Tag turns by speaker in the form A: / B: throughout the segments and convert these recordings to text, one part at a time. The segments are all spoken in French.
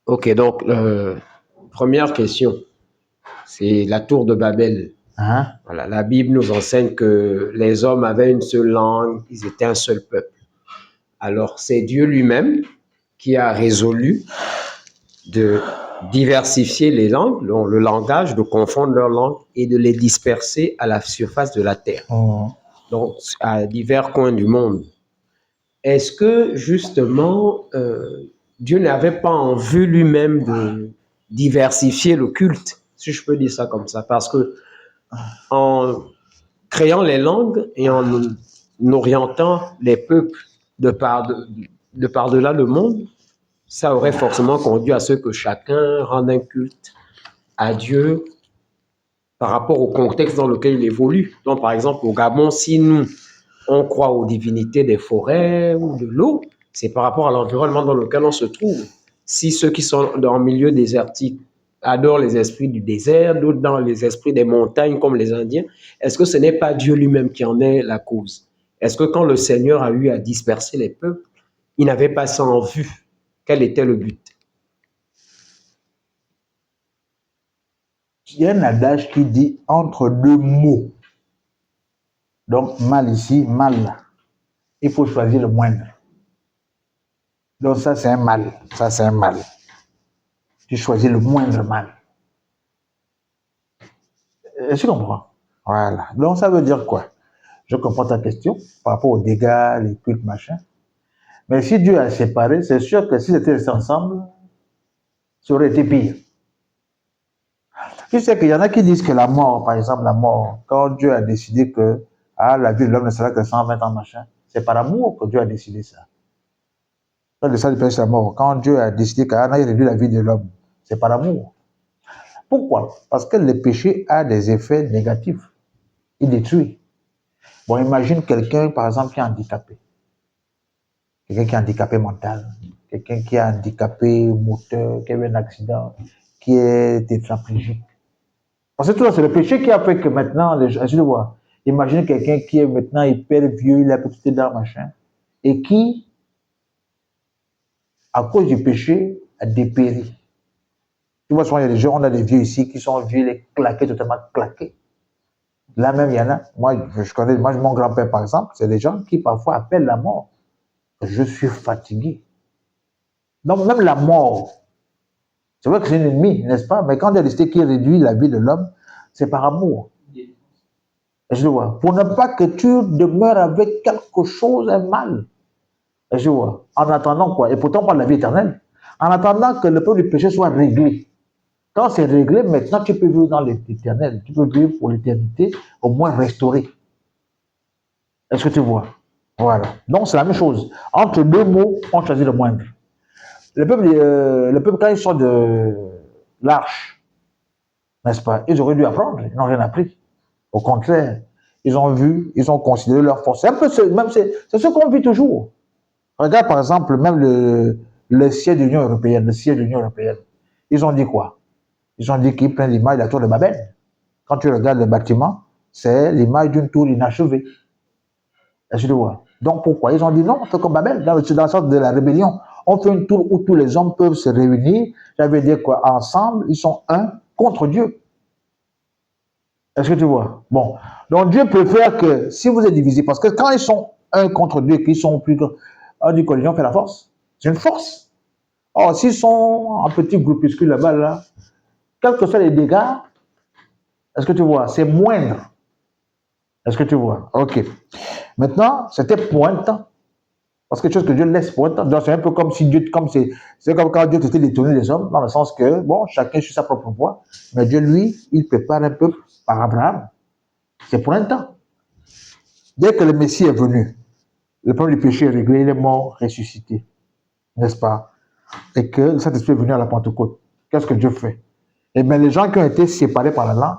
A: Ok, donc, première question, c'est la tour de Babel.
B: Hein?
A: Voilà, la Bible nous enseigne que les hommes avaient une seule langue, ils étaient un seul peuple. Alors, c'est Dieu lui-même qui a résolu de diversifier les langues, le langage, de confondre leurs langues et de les disperser à la surface de la terre, donc à divers coins du monde. Est-ce que justement Dieu n'avait pas en vue lui-même de diversifier le culte, si je peux dire ça comme ça, parce que en créant les langues et en orientant les peuples de par-delà le monde, ça aurait forcément conduit à ce que chacun rende un culte à Dieu par rapport au contexte dans lequel il évolue. Donc, par exemple, au Gabon, si nous, on croit aux divinités des forêts ou de l'eau, c'est par rapport à l'environnement dans lequel on se trouve. Si ceux qui sont dans le milieu désertique adorent les esprits du désert, d'autres dans les esprits des montagnes comme les Indiens, est-ce que ce n'est pas Dieu lui-même qui en est la cause? Est-ce que quand le Seigneur a eu à disperser les peuples, il n'avait pas ça en vue? Quel était le but?
B: Il y a un adage qui dit entre deux mots. Donc, mal ici, mal là. Il faut choisir le moindre. Donc, ça, c'est un mal. Ça, c'est un mal. Tu choisis le moindre mal. Est-ce que tu comprends? Voilà. Donc, ça veut dire quoi? Je comprends ta question par rapport aux dégâts, les cultes, machin. Mais si Dieu a séparé, c'est sûr que s'ils étaient restés ensemble, ça aurait été pire. Tu sais qu'il y en a qui disent que la mort, par exemple, la mort, quand Dieu a décidé que la vie de l'homme ne sera que 120 ans, machin, c'est par amour que Dieu a décidé ça. Quand le sang du Père c'est la mort, quand Dieu a décidé qu'il a réduit la vie de l'homme, c'est par amour. Pourquoi? Parce que le péché a des effets négatifs. Il détruit. Bon, imagine quelqu'un, par exemple, qui est handicapé. Quelqu'un qui est handicapé mental, quelqu'un qui est handicapé moteur, qui a eu un accident, qui est tétraplégique. Parce que tout ça, c'est le péché qui a fait que maintenant, les gens, je le vois. Imaginez quelqu'un qui est maintenant hyper vieux, il a petite dents, machin, et qui, à cause du péché, a dépéri. Tu vois, souvent, il y a des gens, on a des vieux ici qui sont vieux, les claqués, totalement claqués. Là même, il y en a. Moi, je connais, moi, mon grand-père, par exemple, c'est des gens qui parfois appellent la mort. Je suis fatigué. Donc, même la mort, c'est vrai que c'est un ennemi, n'est-ce pas? Mais quand il y a décidé qui réduit la vie de l'homme, c'est par amour. Je le vois. Pour ne pas que tu demeures avec quelque chose, un mal. Je vois. En attendant quoi? Et pourtant, on parle de la vie éternelle. En attendant que le problème du péché soit réglé. Quand c'est réglé, maintenant, tu peux vivre dans l'éternel. Tu peux vivre pour l'éternité, au moins restauré. Est-ce que tu vois? Voilà. Donc, c'est la même chose. Entre deux mots, on choisit le moindre. Le peuple quand ils sortent de l'arche, n'est-ce pas? Ils auraient dû apprendre. Ils n'ont rien appris. Au contraire, ils ont vu, ils ont considéré leur force. C'est un peu c'est ce qu'on vit toujours. Regarde par exemple même le siège de l'Union européenne, le siège de l'Union européenne. Ils ont dit quoi? Ils ont dit qu'ils prennent l'image de la tour de Babel. Quand tu regardes le bâtiment, c'est l'image d'une tour inachevée. Est-ce que tu vois? Donc pourquoi? Ils ont dit non, on fait comme Babel, dans la sorte de la rébellion. On fait une tour où tous les hommes peuvent se réunir. Ça veut dire quoi? Ensemble, ils sont un contre Dieu. Est-ce que tu vois? Bon. Donc Dieu préfère que si vous êtes divisés, parce que quand ils sont un contre Dieu, qu'ils sont plus grands, on dit que l'union fait la force. C'est une force. Or, s'ils sont en petit groupuscule là-bas, là, quels que soient les dégâts, est-ce que tu vois? C'est moindre. Est-ce que tu vois? Ok. Maintenant, c'était pointe, parce que quelque chose que Dieu laisse pointe. Donc, c'est un peu comme si Dieu, c'est comme quand Dieu était détourné les hommes, dans le sens que, bon, chacun suit sa propre voie, mais Dieu, lui, il prépare un peuple par Abraham. C'est pour un temps. Dès que le Messie est venu, le problème du péché est réglé, il est mort, ressuscité, n'est-ce pas? Et que le Saint-Esprit est venu à la Pentecôte. Qu'est-ce que Dieu fait? Eh bien, les gens qui ont été séparés par la langue,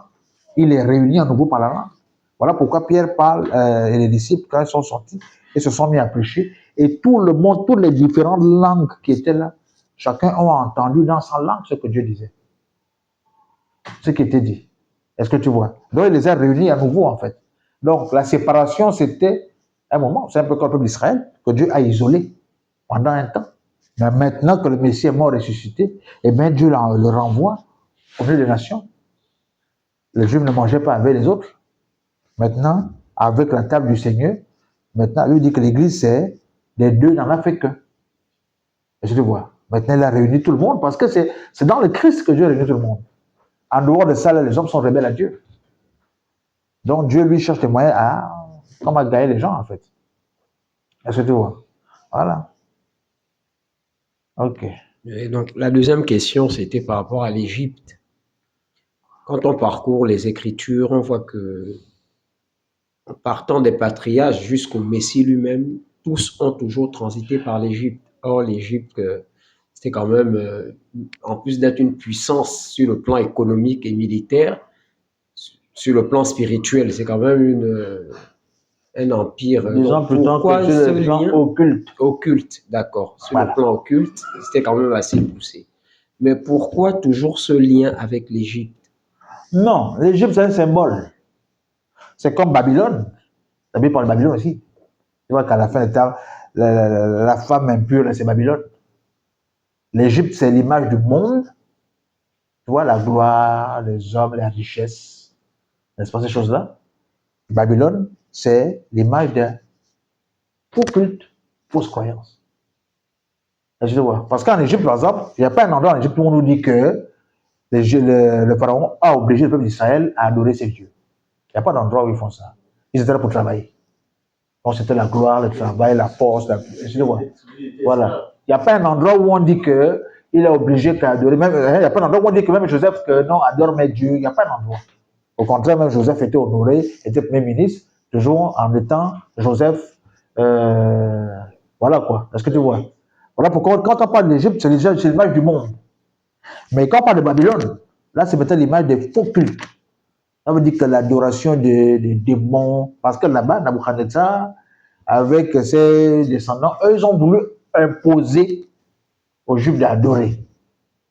B: il les réunit à nouveau par la langue. Voilà pourquoi Pierre parle et les disciples, quand ils sont sortis, ils se sont mis à prêcher. Et tout le monde, toutes les différentes langues qui étaient là, chacun a entendu dans sa langue ce que Dieu disait. Ce qui était dit. Est-ce que tu vois? Donc, il les a réunis à nouveau, en fait. Donc, la séparation, c'était un moment. C'est un peu comme le peuple d'Israël, que Dieu a isolé pendant un temps. Mais maintenant que le Messie est mort ressuscité, eh bien Dieu le renvoie au milieu des nations. Les Juifs ne mangeaient pas avec les autres. Maintenant, avec la table du Seigneur, maintenant, lui dit que l'Église, c'est des deux, il n'en a fait qu'un. Et je te vois. Maintenant, il a réuni tout le monde parce que c'est dans le Christ que Dieu a réuni tout le monde. En dehors de ça, là, les hommes sont rebelles à Dieu. Donc, Dieu, lui, cherche des moyens à gagner les gens, en fait. Est-ce que tu vois? Voilà. OK.
A: Et donc, la deuxième question, c'était par rapport à l'Égypte. Quand on parcourt les Écritures, on voit que, en partant des patriarches jusqu'au Messie lui-même, tous ont toujours transité par l'Égypte. Or, l'Égypte, c'était quand même, en plus d'être une puissance sur le plan économique et militaire, sur le plan spirituel, c'est quand même un empire.
B: Disons
A: Donc,
B: plutôt
A: pourquoi
B: que
A: ce
B: c'est le plan
A: lien
B: occulte.
A: occulte, d'accord. Sur
B: Voilà.
A: le plan occulte, c'était quand même assez poussé. Mais pourquoi toujours ce lien avec l'Égypte?
B: Non, l'Égypte, c'est un symbole. C'est comme Babylone. La Bible parle de Babylone aussi. Tu vois qu'à la fin du temps, la femme impure, c'est Babylone. L'Égypte, c'est l'image du monde. Tu vois, la gloire, les hommes, la richesse. N'est-ce pas ces choses-là? Babylone, c'est l'image d'un faux culte, fausse croyance. Je te vois. Parce qu'en Égypte, par exemple, il n'y a pas un endroit en Égypte où on nous dit que le pharaon a obligé le peuple d'Israël à adorer ses dieux. Il n'y a pas d'endroit où ils font ça. Ils étaient là pour travailler. Donc c'était la gloire, le travail, la force. Je te vois. Voilà. Il n'y a pas un endroit où on dit que il est obligé qu'à adorer. Même, il n'y a pas un endroit où on dit que même Joseph, que non, adore mes dieux. Il n'y a pas un endroit. Au contraire, même Joseph était honoré, était premier ministre, toujours en étant Joseph. Voilà quoi. Est-ce que tu vois? Voilà pourquoi, quand on parle d'Égypte, c'est l'image du monde. Mais quand on parle de Babylone, là, c'est peut-être l'image des faux cultes. Ça veut dire que l'adoration des démons, parce que là-bas, Nabuchodonosor, avec ses descendants, eux, ils ont voulu imposer aux Juifs d'adorer.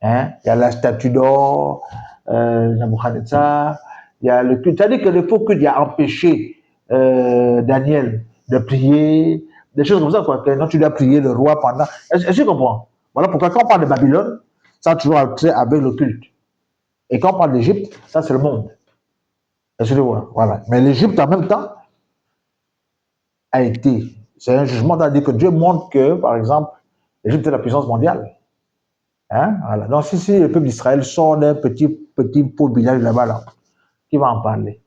B: Hein? Il y a la statue d'or, Nabuchodonosor, il y a le culte. C'est-à-dire que le faux culte a empêché Daniel de prier, des choses comme ça, quoi. Que non, tu dois prier le roi pendant. Est-ce que tu comprends? Voilà pourquoi quand on parle de Babylone, ça a toujours trait avec le culte. Et quand on parle d'Égypte, ça c'est le monde. Est-ce que tu vois? Voilà. Mais l'Égypte, en même temps, a été. C'est un jugement, c'est-à-dire que Dieu montre que, par exemple, l'Égypte est la puissance mondiale. Hein? Voilà. Donc, si le peuple d'Israël sort d'un petit pauvre village là-bas, là, qui va en parler?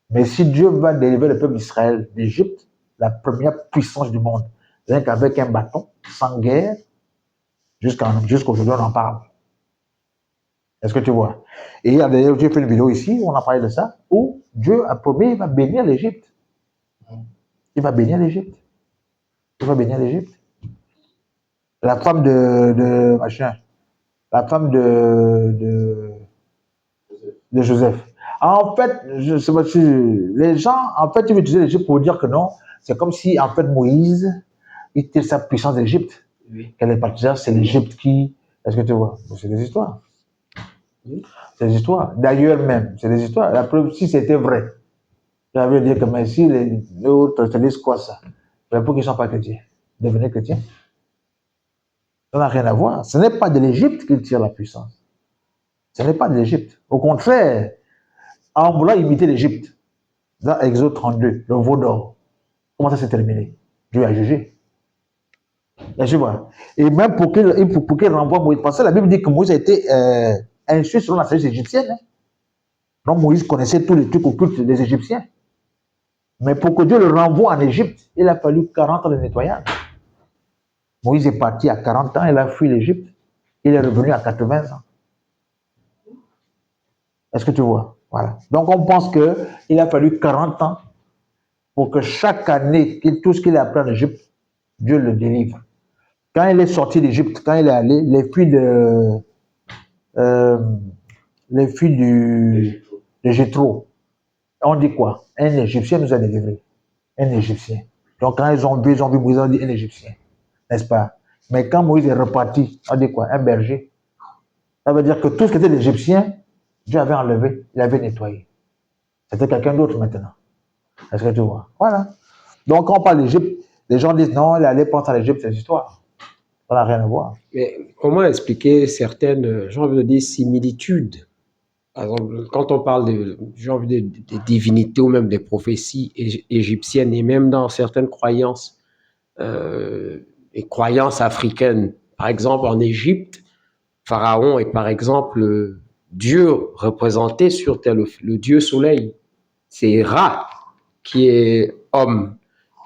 B: Mais si Dieu va délivrer le peuple d'Israël d'Égypte, la première puissance du monde, rien qu'avec un bâton, sans guerre, jusqu'aujourd'hui, on en parle. Est-ce que tu vois? Et d'ailleurs, Dieu fait une vidéo ici, où on a parlé de ça, où Dieu a promis, il va bénir l'Égypte. Il va bénir l'Égypte. Il va bénir l'Égypte. La femme de machin, la femme de Joseph. En fait, je sais pas si les gens, en fait, ils utiliser l'Égypte pour dire que non, c'est comme si, en fait, Moïse était sa puissance d'Égypte. Oui. Qu'elle est partie, c'est l'Égypte qui. Est-ce que tu vois? C'est des histoires. Oui. C'est des histoires. D'ailleurs, même, c'est des histoires. La preuve, si c'était vrai, ça veut dire que mais si les autres te disent quoi ça? Pour qu'ils ne soient pas chrétiens. Devenez chrétiens. Ça n'a rien à voir. Ce n'est pas de l'Égypte qu'il tire la puissance. Ce n'est pas de l'Égypte. Au contraire, en voulant imiter l'Égypte, dans Exode 32, le veau d'or, comment ça s'est terminé? Dieu a jugé. Et même pour qu'il renvoie Moïse, parce que la Bible dit que Moïse a été instruit selon la sagesse égyptienne. Hein? Donc Moïse connaissait tous les trucs occultes des Égyptiens. Mais pour que Dieu le renvoie en Égypte, il a fallu 40 ans de nettoyage. Moïse est parti à 40 ans, il a fui l'Égypte. Il est revenu à 80 ans. Est-ce que tu vois? Voilà. Donc on pense qu'il a fallu 40 ans pour que chaque année, tout ce qu'il a appris en Égypte, Dieu le délivre. Quand il est sorti d'Égypte, quand il est allé, les filles de Jéthro, on dit quoi? Un Égyptien nous a délivrés. Un Égyptien. Donc quand ils ont vu Moïse, on dit un Égyptien. N'est-ce pas? Mais quand Moïse est reparti, on dit quoi? Un berger. Ça veut dire que tout ce qui était l'Égyptien, Dieu avait enlevé, il avait nettoyé. C'était quelqu'un d'autre maintenant. Est-ce que tu vois? Voilà. Donc quand on parle d'Égypte, les gens disent non, il allait penser à l'Égypte, c'est l'histoire. Ça n'a rien à voir.
A: Mais comment expliquer certaines, j'ai envie de dire, similitudes? Par exemple, quand on parle j'ai envie de, des divinités ou même des prophéties égyptiennes et même dans certaines croyances, les croyances africaines, par exemple en Égypte, Pharaon est par exemple le dieu représenté sur terre, le dieu soleil. C'est Ra qui est homme.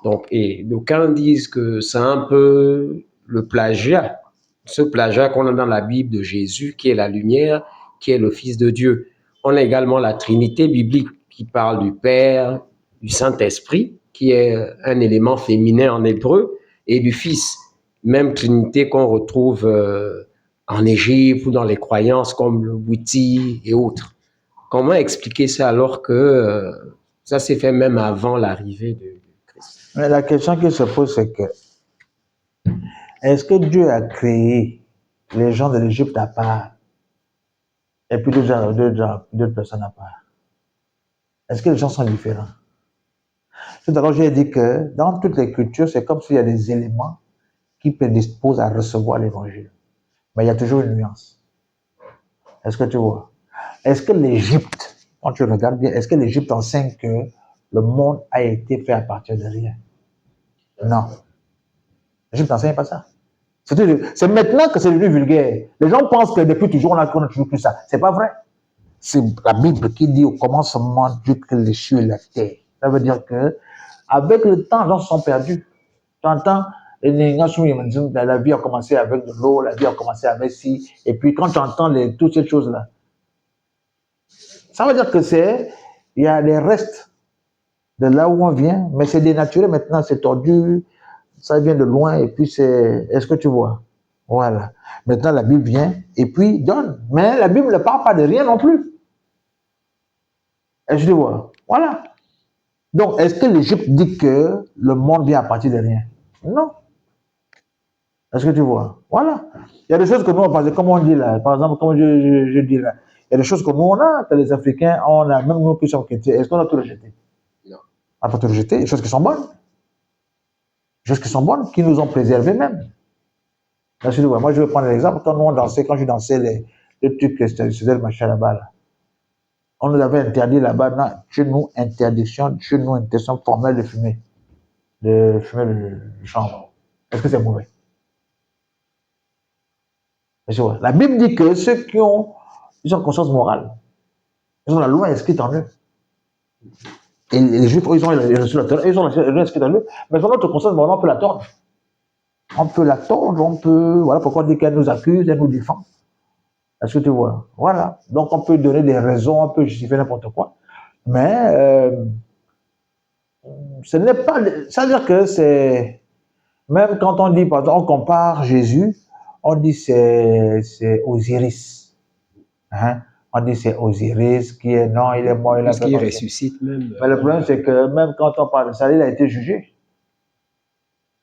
A: Donc, et d'aucuns disent que c'est un peu le plagiat, ce plagiat qu'on a dans la Bible de Jésus, qui est la lumière, qui est le Fils de Dieu. On a également la Trinité biblique qui parle du Père, du Saint-Esprit, qui est un élément féminin en hébreu, et du Fils. Même Trinité qu'on retrouve en Égypte ou dans les croyances comme le Witi et autres. Comment expliquer ça alors que ça s'est fait même avant l'arrivée de Christ?
B: Mais la question qui se pose, c'est que est-ce que Dieu a créé les gens de l'Égypte à part et puis d'autres personnes à part? Est-ce que les gens sont différents? Tout à l'heure, j'ai dit que dans toutes les cultures, c'est comme s'il y a des éléments qui prédisposent à recevoir l'évangile. Mais il y a toujours une nuance. Est-ce que tu vois? Est-ce que l'Égypte, quand tu regardes bien, est-ce que l'Égypte enseigne que le monde a été fait à partir de rien? Non. L'Égypte n'enseigne pas ça. C'est maintenant que c'est devenu vulgaire. Les gens pensent que depuis toujours, on a toujours plus ça. C'est pas vrai. C'est la Bible qui dit au commencement Dieu créa les cieux et la terre. Ça veut dire que avec le temps, les gens se sont perdus. Tu entends, la vie a commencé avec de l'eau, la vie a commencé avec ci, et puis quand tu entends toutes ces choses-là, ça veut dire que il y a des restes de là où on vient, mais c'est dénaturé maintenant, c'est tordu, ça vient de loin, et puis est-ce que tu vois? Voilà. Maintenant, la Bible vient, et puis donne. Mais la Bible ne parle pas de rien non plus. Est-ce que tu vois? Voilà. Donc, est-ce que l'Égypte dit que le monde vient à partir de rien? Non. Est-ce que tu vois? Voilà. Il y a des choses que nous, on pense, comme on dit là, par exemple, comme je dis là, il y a des choses que nous, on a, que les Africains, on a, même nous qui sommes chrétiens, est-ce qu'on a tout rejeté?
A: Non.
B: On n'a pas tout rejeté, des choses qui sont bonnes. Des choses qui sont bonnes, qui nous ont préservés même. Est-ce que tu vois? Moi, je vais prendre l'exemple, quand nous, on dansait, quand je dansais les trucs traditionnels, machin là-bas, là. On nous avait interdit là-bas, chez nous, interdiction formelle de fumer le chanvre. Est-ce que c'est mauvais? La Bible dit que ceux ils ont conscience morale, ils ont la loi inscrite en eux. Et les Juifs, ils ont reçu la Torah, ils ont la loi inscrite en eux, mais dans notre conscience morale, on peut la tordre. On peut la tordre, voilà pourquoi on dit qu'elle nous accuse, elle nous défend. Est-ce que tu vois? Voilà. Donc on peut donner des raisons, on peut justifier n'importe quoi. Mais ce n'est pas. Ça veut dire que c'est. Même quand on dit, par exemple, on compare Jésus, on dit c'est Osiris. Hein? On dit c'est Osiris qui est non, il est mort, il a
A: Parce qu'il ressuscite même.
B: Mais le problème, c'est que même quand on parle de ça, il a été jugé.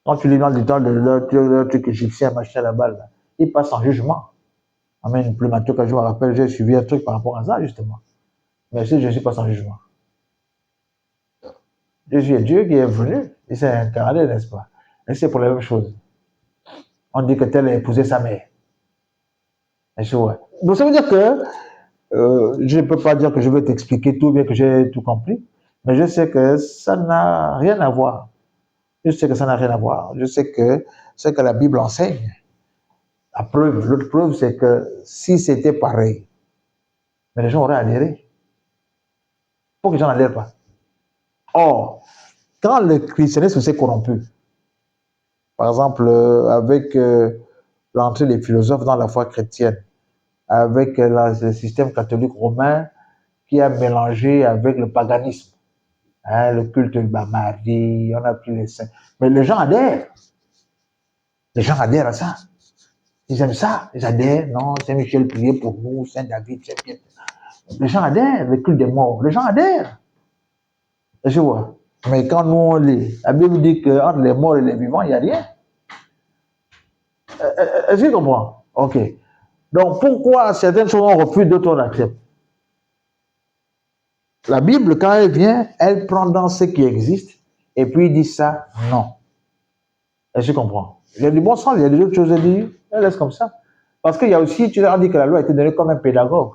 B: Quand tu lis dans le temps de le truc égyptien, machin là-bas, là, il passe en jugement. Amen, une plume à tout cas, je me rappelle, j'ai suivi un truc par rapport à ça, justement. Mais si Jésus passe en jugement. Jésus est Dieu qui est venu, il s'est incarné, n'est-ce pas? Et c'est pour la même chose. On dit que tel a épousé sa mère. Donc ça veut dire que je ne peux pas dire que je vais t'expliquer tout, bien que j'ai tout compris, mais je sais que ça n'a rien à voir. Je sais que ça n'a rien à voir. Je sais que ce que la Bible enseigne, l'autre preuve, c'est que si c'était pareil, mais les gens auraient adhéré. Pourquoi les gens n'adhèrent pas? Or, quand le christianisme s'est corrompu, par exemple, avec l'entrée des philosophes dans la foi chrétienne, avec le système catholique romain qui a mélangé avec le paganisme, hein, le culte de Marie, on a pris les saints. Mais les gens adhèrent. Les gens adhèrent à ça. Ils aiment ça. Ils adhèrent. Non, Saint-Michel priait pour nous, Saint-David, Saint-Pierre. Les gens adhèrent, le culte des morts. Les gens adhèrent. Et je vois. Mais quand nous on lit, la Bible dit qu'entre les morts et les vivants, il n'y a rien. Est-ce que tu comprends? Ok. Donc pourquoi certaines choses on refuse, d'autres on accepte? La Bible, quand elle vient, elle prend dans ce qui existe et puis dit ça, non. Est-ce que tu comprends? J'ai du bon sens, il y a des autres choses à dire. Elle laisse comme ça. Parce qu'il y a aussi, tu leur dis que la loi a été donnée comme un pédagogue.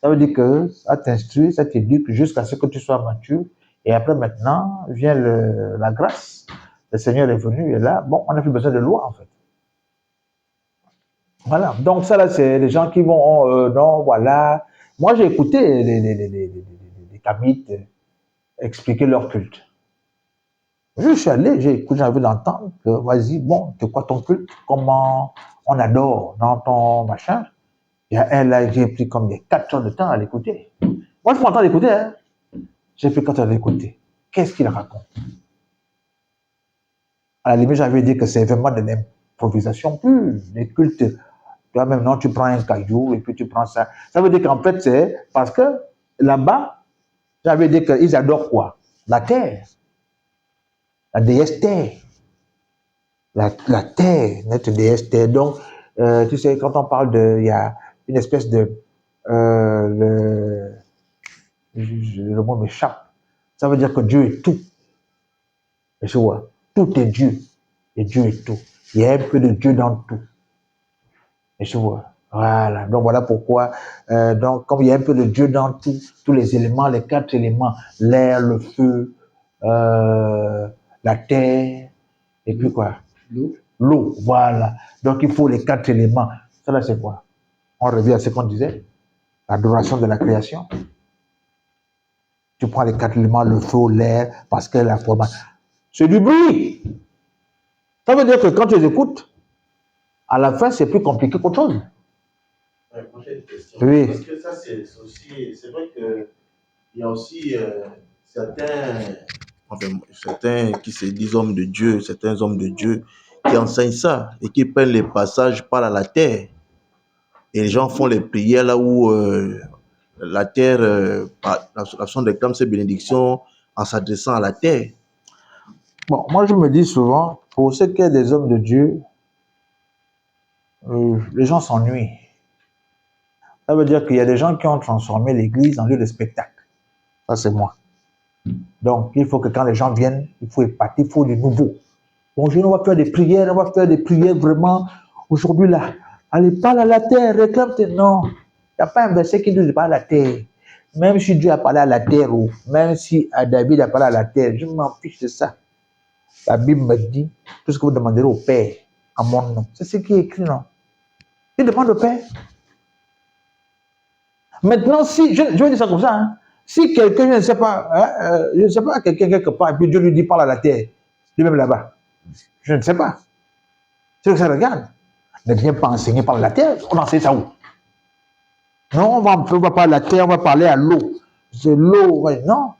B: Ça veut dire que ça t'instruit, ça t'éduque jusqu'à ce que tu sois mature. Et après, maintenant, vient la grâce. Le Seigneur est venu et là, bon, on n'a plus besoin de loi, en fait. Voilà. Donc, ça, là, c'est les gens qui vont, non, voilà. Moi, j'ai écouté les Kamites expliquer leur culte. Je suis allé, j'ai écouté, j'ai envie d'entendre que, vas-y, bon, c'est quoi ton culte? Comment on adore dans ton machin? Il y a un là, j'ai pris comme des 4 heures de temps à l'écouter. Moi, je prends le temps d'écouter, hein. J'ai pris 4 heures d'écouter. Qu'est-ce qu'il raconte? À la limite, j'avais dit que c'est vraiment de l'improvisation pure. Les cultes, toi, même non, tu prends un caillou et puis tu prends ça. Ça veut dire qu'en fait, c'est parce que là-bas, j'avais dit qu'ils adorent quoi? La terre, la déesse terre. La terre, notre déesse terre. Donc, tu sais, quand on parle de, il y a une espèce de, le mot m'échappe. Ça veut dire que Dieu est tout. Et tu vois, tout est Dieu. Et Dieu est tout. Il y a un peu de Dieu dans tout. Et tu vois, voilà. Donc voilà pourquoi, donc comme il y a un peu de Dieu dans tout, tous les éléments, les 4 éléments, l'air, le feu, la terre, et puis quoi? L'eau, voilà. Donc il faut les 4 éléments. Ça là, c'est quoi? On revient à ce qu'on disait, l'adoration de la création. Tu prends les 4 éléments, le feu, l'air, parce que la forme. C'est du bruit. Ça veut dire que quand tu les écoutes, à la fin, c'est plus compliqué qu'autre chose.
C: Ouais, prochaine question.
B: Oui.
C: Parce que ça, c'est aussi. C'est vrai qu'il y a aussi certains qui se disent hommes de Dieu, certains hommes de Dieu qui enseignent ça et qui prennent les passages par la terre. Et les gens font les prières là où la terre, la façon déclame ses bénédictions en s'adressant à la terre.
B: Bon, moi je me dis souvent, pour ce qui est des hommes de Dieu, les gens s'ennuient. Ça veut dire qu'il y a des gens qui ont transformé l'église en lieu de spectacle. Ça, c'est moi. Donc, il faut que quand les gens viennent, il faut épater, il faut du nouveau. Bonjour, on va faire des prières, on va faire des prières vraiment. Aujourd'hui, là, allez, parle à la terre, réclame tes noms. Il n'y a pas un verset qui dit de parler à la terre. Même si Dieu a parlé à la terre, ou même si David a parlé à la terre, je m'en fiche de ça. La Bible me dit, tout ce que vous demanderez au Père, à mon nom. C'est ce qui est écrit, non? Il demande au Père. Maintenant, si, je vais dire ça comme ça, hein, si quelqu'un, je ne sais pas, je ne sais pas, quelqu'un quelque part, et puis Dieu lui dit, parle à la terre, lui-même là-bas, je ne sais pas. C'est ce que ça regarde. Ne viens pas enseigner par la terre, on enseigne ça où? Non, on va parler à la terre, on va parler à l'eau. C'est l'eau, ouais, non.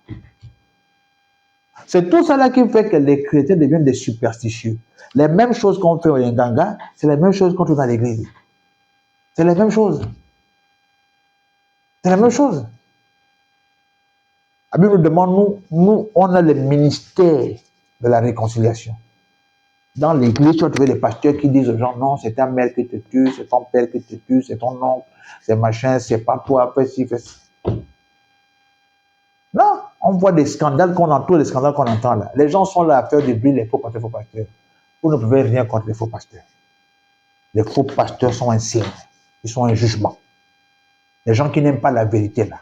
B: C'est tout ça là qui fait que les chrétiens deviennent des superstitieux. Les mêmes choses qu'on fait au Yanganga, c'est la même chose qu'on fait dans l'église. C'est la même chose. C'est la même chose. La Bible nous demande, nous, on a le ministère de la réconciliation. Dans l'église, tu vas trouver des pasteurs qui disent aux gens, non, c'est ta mère qui te tue, c'est ton père qui te tue, c'est ton oncle, c'est machin, c'est pas toi, fais ci, fais ça. Non, on voit des scandales qu'on entend, des scandales qu'on entend là. Les gens sont là à faire du bruit, les faux pasteurs, Vous ne pouvez rien contre les faux pasteurs. Les faux pasteurs sont un signe, ils sont un jugement. Les gens qui n'aiment pas la vérité là.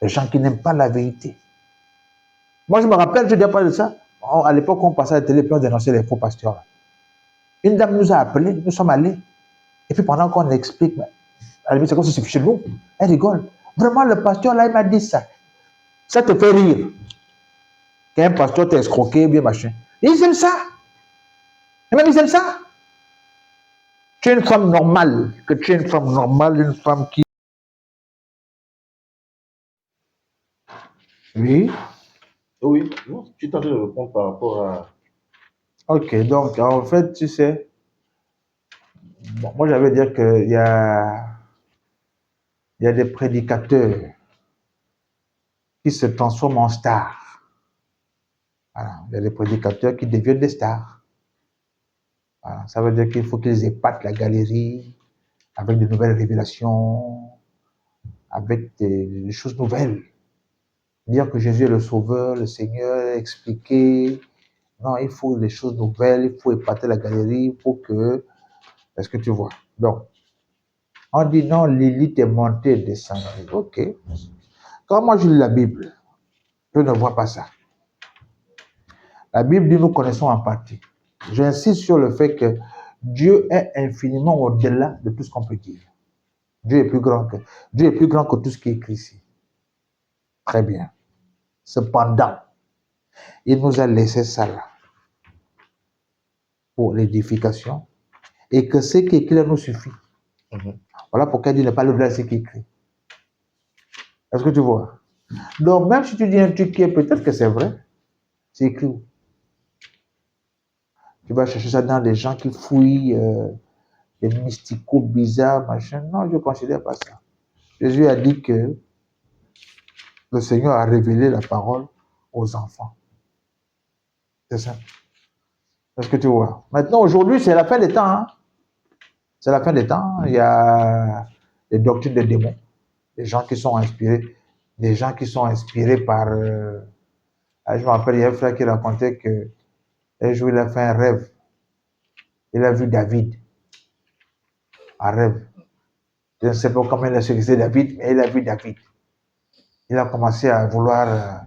B: Les gens qui n'aiment pas la vérité. Moi, je me rappelle, je ne dis pas de ça. À l'époque, on passait à la télé, puis on dénonçait les faux pasteurs là. Une dame nous a appelés, nous sommes allés. Et puis pendant qu'on explique, à la limite, c'est comme si c'est chez nous. Elle rigole. Vraiment, le pasteur là, il m'a dit ça. Ça te fait rire. Qu'un pasteur t'a escroqué, bien machin. Ils aiment ça. Et même ils aiment ça. Tu es une femme normale. Que tu es une femme normale, une femme qui. Oui.
C: Oui, non, tu es en train de répondre par rapport à.
B: Ok, donc en fait, tu sais, bon, moi j'avais dire il y a des prédicateurs qui se transforment en stars. Voilà. Il y a des prédicateurs qui deviennent des stars. Voilà. Ça veut dire qu'il faut qu'ils épatent la galerie avec de nouvelles révélations, avec des choses nouvelles. Dire que Jésus est le Sauveur, le Seigneur, expliquer, Non, il faut des choses nouvelles, il faut épater la galerie, il faut que... Est-ce que tu vois? Donc, on dit non, l'élite est montée et descendue. Ok. Quand moi je lis la Bible, je ne vois pas ça. La Bible dit nous connaissons en partie. J'insiste sur le fait que Dieu est infiniment au-delà de tout ce qu'on peut dire. Dieu est plus grand que tout ce qui est écrit ici. Très bien. Cependant, il nous a laissé ça là pour l'édification et que ce qui est écrit là nous suffit. Voilà pourquoi Dieu n'est pas au-delà de ce qui est écrit. Est-ce que tu vois? Donc, même si tu dis un truc qui est peut-être que c'est vrai, c'est écrit où? Tu vas chercher ça dans des gens qui fouillent, des mysticaux bizarres, machin. Non, je ne considère pas ça. Jésus a dit que le Seigneur a révélé la parole aux enfants. C'est ça. Est-ce que tu vois? Maintenant, aujourd'hui, c'est la fin des temps. Hein? C'est la fin des temps. Il y a des doctrines de démons, des gens qui sont inspirés, par... je me rappelle, il y a un frère qui racontait que un jour, il a fait un rêve. Il a vu David. Un rêve. Je ne sais pas comment il a su que c'est David, mais il a vu David. Il a commencé à vouloir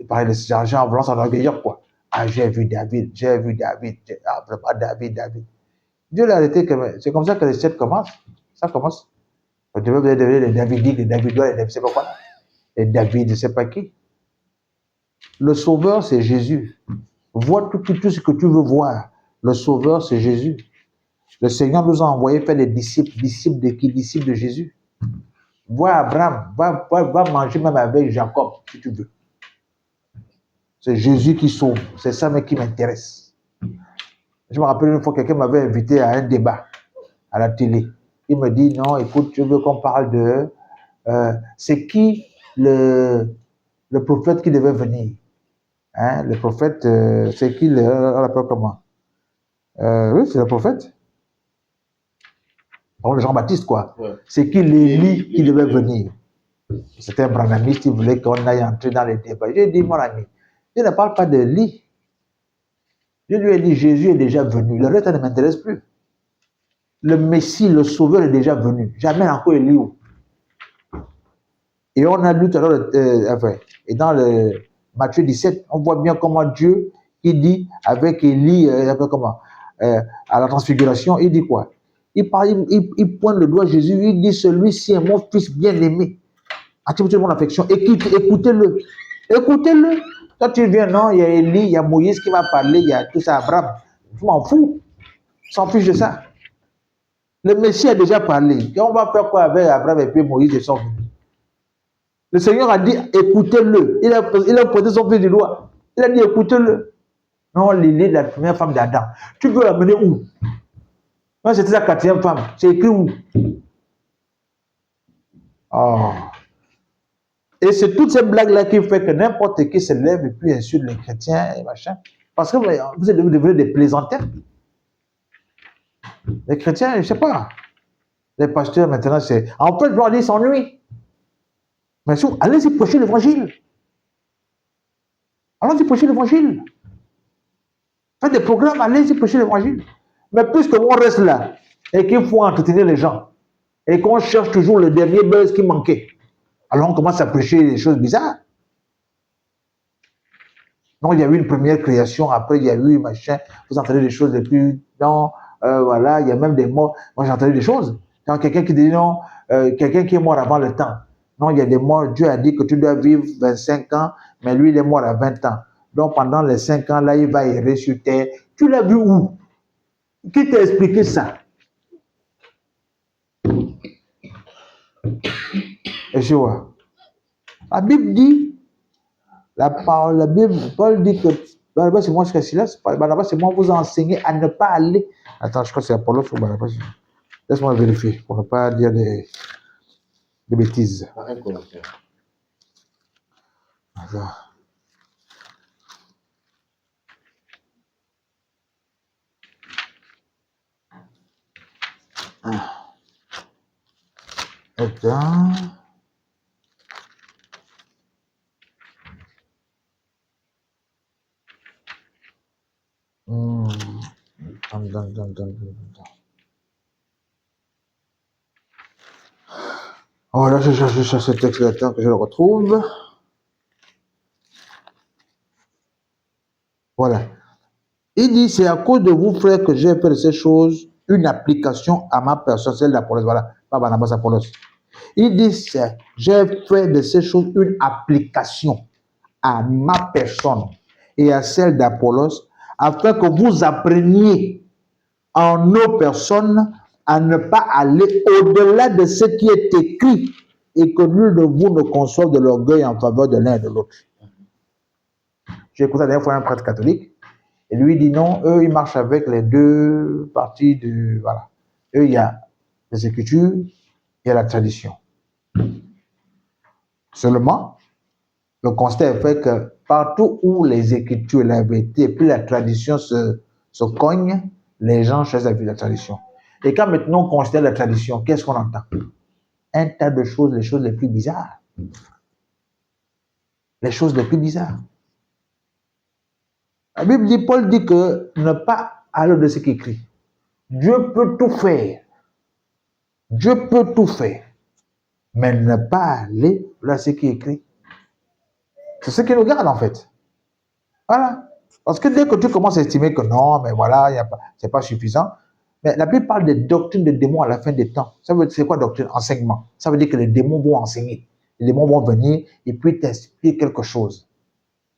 B: parler de cet argent en voulant s'enorgueillir, quoi. Ah, j'ai vu David. Ah, vraiment, David. Dieu l'a arrêté. C'est comme ça que les sept commencent. Ça commence. Vous devez devenir les Davidiques, les Davidois, les David, je ne sais pas quoi. Les David, je ne sais pas qui. Le Sauveur, c'est Jésus. Vois tout ce que tu veux voir. Le Sauveur, c'est Jésus. Le Seigneur nous a envoyé faire des disciples. Disciples de qui? Disciples de Jésus. Vois Abraham, va manger même avec Jacob, si tu veux. C'est Jésus qui sauve. C'est ça mais qui m'intéresse. Je me rappelle une fois, quelqu'un m'avait invité à un débat à la télé. Il me dit, non, écoute, je veux qu'on parle de... c'est qui le prophète qui devait venir? Hein, le prophète, c'est qui on l'appelle comment? Oui, c'est le prophète. Bon, le Jean-Baptiste, quoi. Ouais. C'est qui l'Élie qui devait venir? C'était un branhamiste, il voulait qu'on aille entrer dans les débats. J'ai dit, mon ami, je ne parle pas de Élie. Je lui ai dit, Jésus est déjà venu. Le reste ne m'intéresse plus. Le Messie, le Sauveur est déjà venu. Jamais encore Élie. Et on a lu tout à l'heure, et dans le Matthieu 17, on voit bien comment Dieu, il dit avec Élie, à la transfiguration, il dit quoi? Il pointe le doigt à Jésus, il dit, celui-ci est mon fils bien-aimé. Activez mon affection, écoutez-le. Écoutez-le. Quand tu viens, non, il y a Élie, il y a Moïse qui va parler, il y a tout ça, Abraham. Je m'en fous. S'en fiche de ça. Le Messie a déjà parlé. Et on va faire quoi avec Abraham et puis Moïse et son fils? Le Seigneur a dit, écoutez-le. Il a posé son fils du doigt. Il a dit, écoutez-le. Non, Lily, la première femme d'Adam. Tu veux l'amener où? Non, c'était la quatrième femme. C'est écrit où? Oh. Et c'est toutes ces blagues-là qui fait que n'importe qui se lève et puis insulte les chrétiens et machin. Parce que vous êtes devenus des plaisantins. Les chrétiens, je ne sais pas. Les pasteurs, maintenant, c'est... En fait, je ils s'ennuient. Mais allez-y prêcher l'évangile. Allons-y prêcher l'évangile. Faites des programmes, allez-y prêcher l'évangile. Mais puisque on reste là et qu'il faut entretenir les gens et qu'on cherche toujours le dernier buzz qui manquait, alors on commence à prêcher des choses bizarres. Non, il y a eu une première création, après il y a eu machin, vous entendez des choses les plus... Non, voilà, il y a même des morts. Moi j'ai entendu des choses. Quand quelqu'un qui dit non, quelqu'un qui est mort avant le temps. Non, il y a des morts, Dieu a dit que tu dois vivre 25 ans, mais lui il est mort à 20 ans. Donc pendant les 5 ans là, il va errer sur terre. Tu l'as vu où? Qui t'a expliqué ça? Et je vois. La Bible dit, la Bible, Paul dit que Barnabas et moi, Barnabas et moi vous enseignez à ne pas aller. Attends, je crois que c'est Apollos ou Barnabas. Laisse-moi vérifier pour ne pas dire des bêtises. Alors. Attends. Oh là, je cherche ce texte là que je le retrouve. Voilà. Il dit, c'est à cause de vous, frères, que j'ai fait de ces choses une application à ma personne, celle d'Apollos. Voilà, pas Barnabas, Apollos. Il dit, j'ai fait de ces choses une application à ma personne et à celle d'Apollos, afin que vous appreniez en nos personnes à ne pas aller au-delà de ce qui est écrit et que nul de vous ne conçoive de l'orgueil en faveur de l'un et de l'autre. J'ai écouté la dernière fois un prêtre catholique et lui dit non, eux ils marchent avec les deux parties de. Voilà. Eux, il y a les Écritures, il y a la tradition. Seulement, le constat est fait que partout où les Écritures, la vérité et puis la tradition se cognent, les gens choisissent la tradition. Et quand maintenant on considère la tradition, qu'est-ce qu'on entend? Un tas de choses, les choses les plus bizarres. Les choses les plus bizarres. La Bible dit, Paul dit que ne pas aller de ce qui est écrit. Dieu peut tout faire. Dieu peut tout faire. Mais ne pas aller de ce qui est écrit. C'est ce qui nous garde en fait. Voilà. Parce que dès que tu commences à estimer que non, mais voilà, c'est pas suffisant. Mais la Bible parle des doctrines des démons à la fin des temps. Ça veut dire, c'est quoi doctrine? Enseignement. Ça veut dire que les démons vont enseigner. Les démons vont venir et puis t'expliquer quelque chose.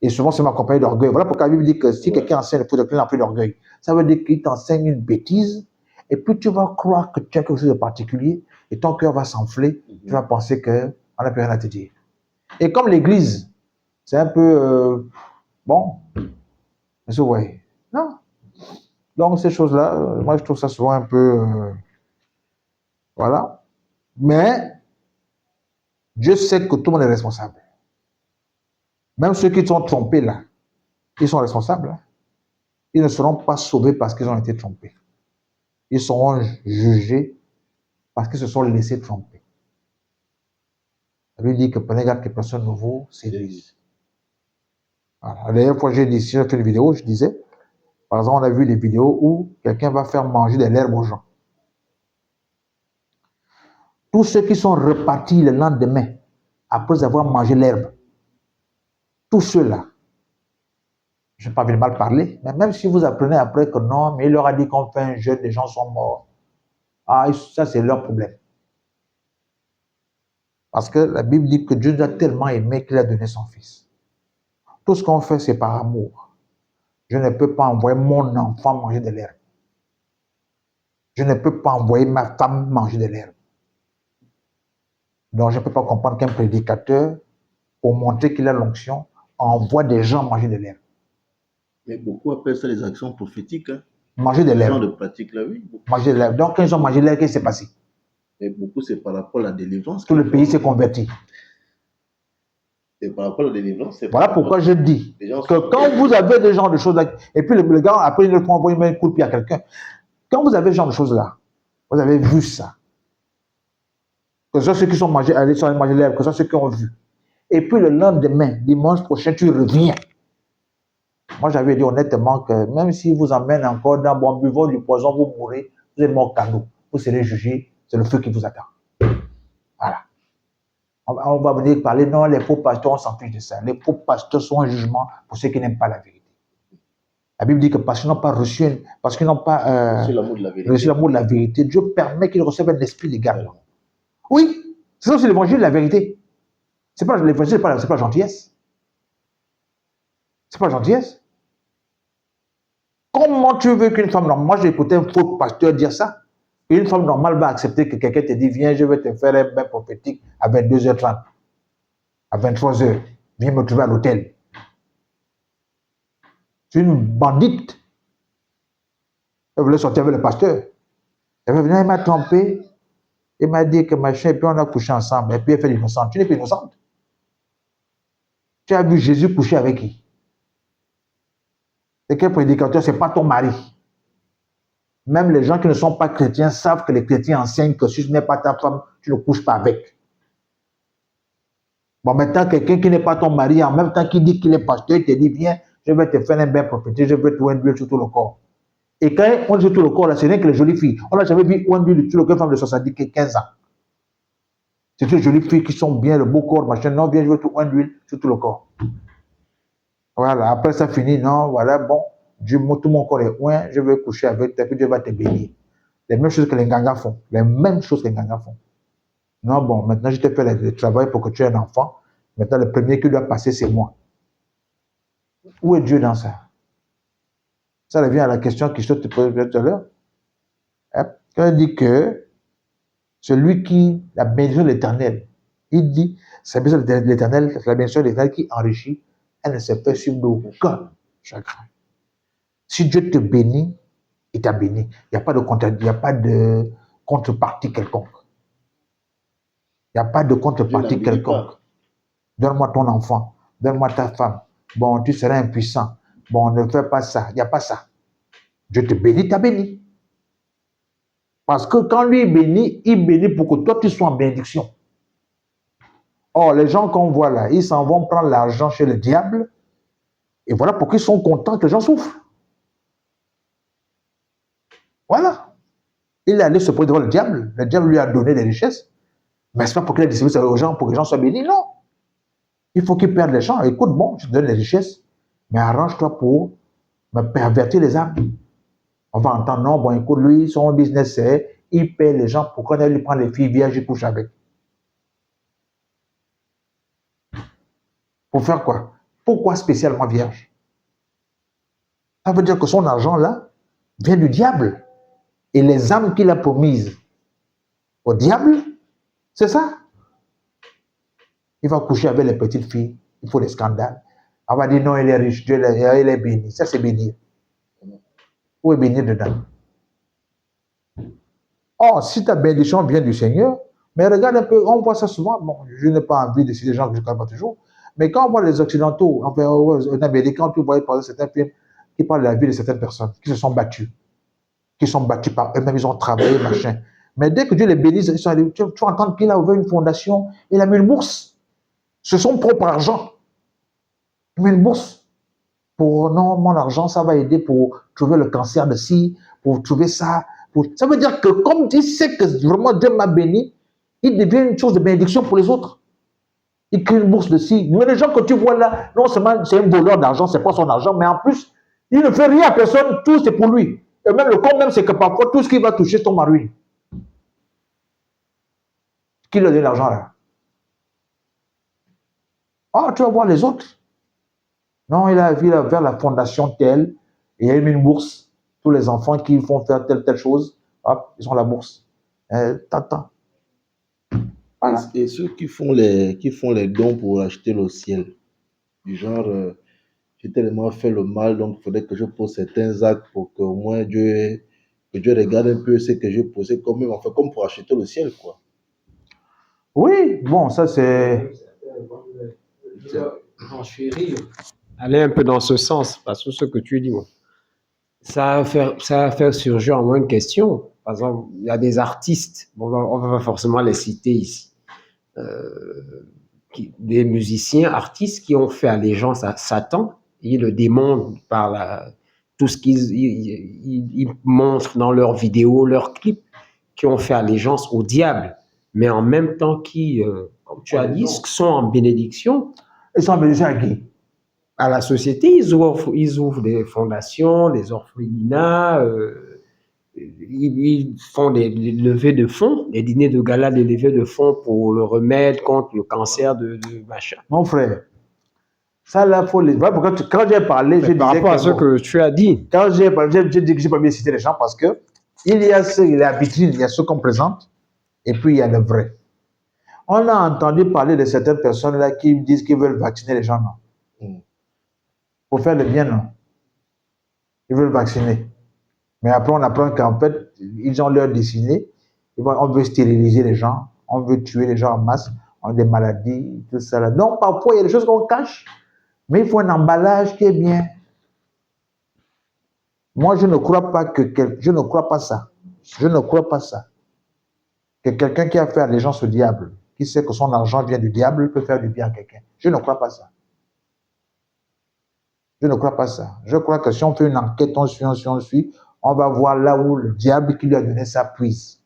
B: Et souvent, c'est accompagné d'orgueil. Voilà pourquoi la Bible dit que si quelqu'un enseigne une fausse doctrine, il n'a plus d'orgueil. Ça veut dire qu'il t'enseigne une bêtise et puis tu vas croire que tu as quelque chose de particulier et ton cœur va s'enfler. Tu vas penser qu'on n'a plus rien à te dire. Et comme l'Église, c'est un peu bon, mais vous voyez, non. Donc ces choses-là, moi je trouve ça souvent un peu, voilà. Mais Dieu sait que tout le monde est responsable. Même ceux qui sont trompés là, ils sont responsables. Hein. Ils ne seront pas sauvés parce qu'ils ont été trompés. Ils seront jugés parce qu'ils se sont laissés tromper. Ça veut dire que prenez garde que personne ne vous séduise. Voilà. La dernière fois, j'ai fait une vidéo, je disais, par exemple, on a vu des vidéos où quelqu'un va faire manger de l'herbe aux gens. Tous ceux qui sont repartis le lendemain, après avoir mangé l'herbe, tous ceux-là, je n'ai pas envie de mal parler, mais même si vous apprenez après que non, mais il leur a dit qu'on fait un jeûne, les gens sont morts. Ah, ça c'est leur problème. Parce que la Bible dit que Dieu nous a tellement aimé qu'il a donné son Fils. Tout ce qu'on fait, c'est par amour. Je ne peux pas envoyer mon enfant manger de l'herbe. Je ne peux pas envoyer ma femme manger de l'herbe. Donc, je ne peux pas comprendre qu'un prédicateur, pour montrer qu'il a l'onction, envoie des gens manger de l'herbe.
C: Mais beaucoup appellent ça les actions prophétiques. Hein.
B: Manger de l'herbe.
C: Ce genre de pratique là, oui.
B: Manger de l'herbe. Donc, quand ils ont mangé de l'herbe, qu'est-ce qui s'est passé?
C: Mais beaucoup, c'est par rapport à la délivrance.
B: Tout le pays s'est converti.
C: C'est par rapport à la délivrance.
B: Voilà pourquoi je dis que quand vous avez des genres de choses là, et puis le gars, après, il prend envoyer un coup de pied à quelqu'un. Quand vous avez ce genre de choses là, vous avez vu ça. Que ce soit ceux qui sont mangés, allés sur manger l'herbe, que ce soit ceux qui ont vu. Et puis le lendemain, dimanche prochain, tu reviens. Moi, j'avais dit honnêtement que même si vous emmène encore dans bon buvant du poison, vous mourrez, vous êtes mort cadeau. Vous serez jugé, c'est le feu qui vous attend. Voilà. On va venir parler, non, les faux pasteurs, on s'en fiche de ça. Les faux pasteurs sont un jugement pour ceux qui n'aiment pas la vérité. La Bible dit que parce qu'ils n'ont pas reçu, parce qu'ils n'ont pas reçu l'amour de la vérité, Dieu permet qu'ils reçoivent un esprit légal. Oui, c'est ça, c'est l'évangile de la vérité. C'est pas l'évangile, c'est pas gentillesse. C'est pas gentillesse. Comment tu veux qu'une femme normale, moi j'ai écouté un faux pasteur dire ça, une femme normale va accepter que quelqu'un te dit, viens, je vais te faire un bain prophétique à 22h30, à 23h, viens me trouver à l'hôtel. C'est une bandite. Elle voulait sortir avec le pasteur. Elle va venir, il m'a trompé, il m'a dit que machin, et puis on a couché ensemble, et puis elle fait l'innocente. Tu n'es pas innocente. Tu as vu Jésus coucher avec qui? C'est quel prédicateur? Ce n'est pas ton mari. Même les gens qui ne sont pas chrétiens savent que les chrétiens enseignent que si ce n'est pas ta femme, tu ne couches pas avec. Bon, maintenant, quelqu'un qui n'est pas ton mari, en même temps qu'il dit qu'il est pasteur, il te dit, viens, je vais te faire un bain prophétique, je vais te trouver une huile sur tout le corps. Et quand on dit tout le corps, là, c'est rien que les jolies filles. On n'a jamais vu une huile sur le corps, femme de 70, 15 ans. C'est des jolies filles qui sont bien, le beau corps, machin. Non, bien jouer tout une huile sur tout le corps. Voilà, après ça finit, non, voilà, bon, Dieu, tout mon corps est ouin, je vais coucher avec toi, puis Dieu va te bénir. Les mêmes choses que les gangas font. Les mêmes choses que les gangas font. Non, bon, maintenant je te fais le travail pour que tu aies un enfant. Maintenant, le premier qui doit passer, c'est moi. Où est Dieu dans ça? Ça revient à la question que je te posais tout à l'heure. Quand il dit que celui qui, la bénédiction de l'éternel, il dit, c'est la bénédiction de l'éternel, c'est la bénédiction de l'éternel qui enrichit, elle ne se fait sur d'aucun chagrin. Si Dieu te bénit, il t'a béni. Il n'y a pas de contrepartie quelconque. Il n'y a pas de contrepartie quelconque. Donne-moi ton enfant, donne-moi ta femme. Bon, tu seras impuissant. Bon, ne fais pas ça. Il n'y a pas ça. Dieu te bénit, t'a béni. Parce que quand lui il bénit pour que toi tu sois en bénédiction. Or, les gens qu'on voit là, ils s'en vont prendre l'argent chez le diable. Et voilà pourquoi ils sont contents que les gens souffrent. Voilà. Il est allé se prendre devant le diable. Le diable lui a donné des richesses. Mais ce n'est pas pour qu'il ait distribué ça aux gens, pour que les gens soient bénis, non. Il faut qu'ils perdent les gens. Écoute, bon, je te donne les richesses, mais arrange-toi pour me pervertir les âmes. On va entendre, non, bon, écoute, lui, son business, c'est, il paie les gens pour qu'on aille lui prendre les filles vierges, il couche avec. Pour faire quoi? Pourquoi spécialement vierge? Ça veut dire que son argent, là, vient du diable. Et les âmes qu'il a promises au diable, c'est ça. Il va coucher avec les petites filles, il faut des scandales. On va dire, non, il est riche, Dieu, il est béni. Ça, c'est bénir. Où est bénir dedans? Or, si ta bénédiction vient du Seigneur, mais regarde un peu, on voit ça souvent. Bon, je n'ai pas envie de citer des gens que je ne connais pas toujours, mais quand on voit les Occidentaux, enfin, en Amérique, quand tu vois par certains films qui parlent de la vie de certaines personnes qui se sont battues, par eux-mêmes, ils ont travaillé, machin. Mais dès que Dieu les bénit, tu vas entendre qu'il a ouvert une fondation, il a mis une bourse. C'est son propre argent. Il met une bourse. Pour, non, mon argent, ça va aider pour trouver le cancer de ci, pour trouver ça. Ça veut dire que comme il sait que vraiment Dieu m'a béni, il devient une chose de bénédiction pour les autres. Il crée une bourse de ci. Mais les gens que tu vois là, non seulement c'est un voleur d'argent, c'est pas son argent, mais en plus, il ne fait rien à personne, tout c'est pour lui. Et même le con même, c'est que parfois, tout ce qu'il va toucher tombe à ruine. Qui lui a donné l'argent là? Ah, tu vas voir les autres. Non, il a vers la fondation telle, et il a mis une bourse. Tous les enfants qui font faire telle chose, hop, ils ont la bourse. T'attends.
C: Voilà. Et ceux qui font les dons pour acheter le ciel, du genre, j'ai tellement fait le mal, donc il faudrait que je pose certains actes pour que au moins que Dieu regarde un peu ce que je posais comme même, enfin, comme pour acheter le ciel, quoi.
B: Oui, bon, ça c'est...
A: Aller un peu dans ce sens, parce que ce que tu dis, moi, ça va faire surgir en moi une question. Par exemple, il y a des artistes, bon, on va pas forcément les citer ici, des musiciens, artistes qui ont fait allégeance à Satan, et le démon par tout ce qu'ils montrent dans leurs vidéos, leurs clips, qui ont fait allégeance au diable, mais en même temps qui, comme tu as dit, sont en bénédiction.
B: Ils sont en bénédiction à qui?
A: À la société, ils ouvrent des fondations, des orphelinats, ils font des levées de fonds, des dîners de gala, des levées de fonds pour le remède contre le cancer de machin.
B: Mon frère, ça là, faut les... Quand j'ai parlé, je disais
A: par rapport à ce que tu as dit.
B: Quand j'ai parlé, j'ai dit que je n'ai pas bien citer les gens parce que il y a la vitrine, il y a ceux qu'on présente, et puis il y a le vrai. On a entendu parler de certaines personnes là qui disent qu'ils veulent vacciner les gens, non? Pour faire le bien, non? Ils veulent vacciner. Mais après, on apprend qu'en fait, ils ont leur dessiné. On veut stériliser les gens, on veut tuer les gens en masse, on a des maladies, tout ça là. Donc, parfois, il y a des choses qu'on cache, mais il faut un emballage qui est bien. Moi, je ne crois pas je ne crois pas ça. Je ne crois pas ça. Que quelqu'un qui a fait allégeance au diable, qui sait que son argent vient du diable, peut faire du bien à quelqu'un. Je ne crois pas ça. Je ne crois pas ça. Je crois que si on fait une enquête, on suit, on va voir là où le diable qui lui a donné sa puise.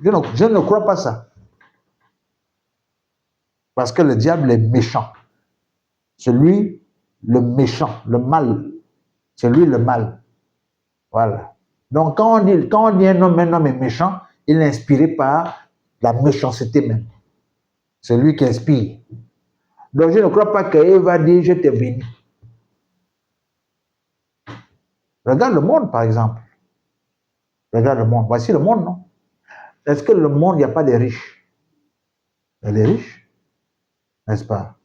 B: Je ne crois pas ça. Parce que le diable est méchant. C'est lui le méchant, le mal. C'est lui le mal. Voilà. Donc quand on dit un homme est méchant, il est inspiré par la méchanceté même. C'est lui qui inspire. Donc je ne crois pas qu'Ève va dire je t'ai béni. Regarde le monde par exemple. Regarde le monde. Voici le monde, non? Est-ce que le monde, il n'y a pas de riches? Il y a des riches, n'est-ce pas?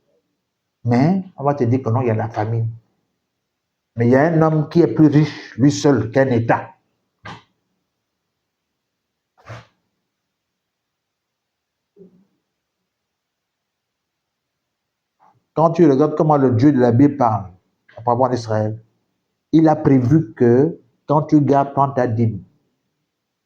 B: Mais on va te dire que non, il y a la famine. Mais il y a un homme qui est plus riche, lui seul, qu'un État. Quand tu regardes comment le Dieu de la Bible parle, à propos d'Israël, il a prévu que quand tu gardes, prends ta dîme.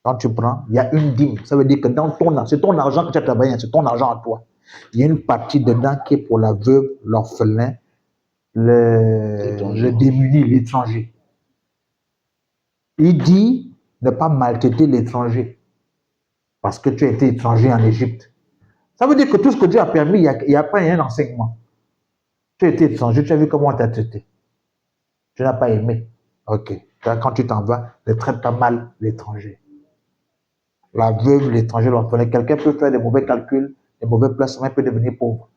B: Quand tu prends, il y a une dîme. Ça veut dire que dans c'est ton argent que tu as travaillé, c'est ton argent à toi. Il y a une partie dedans qui est pour la veuve, l'orphelin, le démuni, l'étranger. Il dit ne pas maltraiter l'étranger parce que tu as été étranger en Égypte. Ça veut dire que tout ce que Dieu a permis, il n'y a pas un enseignement. Tu as été étranger, tu as vu comment on t'a traité. Tu n'as pas aimé. Ok. Quand tu t'en vas, ne traite pas mal l'étranger. La veuve, l'étranger, l'orphelin, quelqu'un peut faire des mauvais calculs, des mauvais placements, il peut devenir pauvre.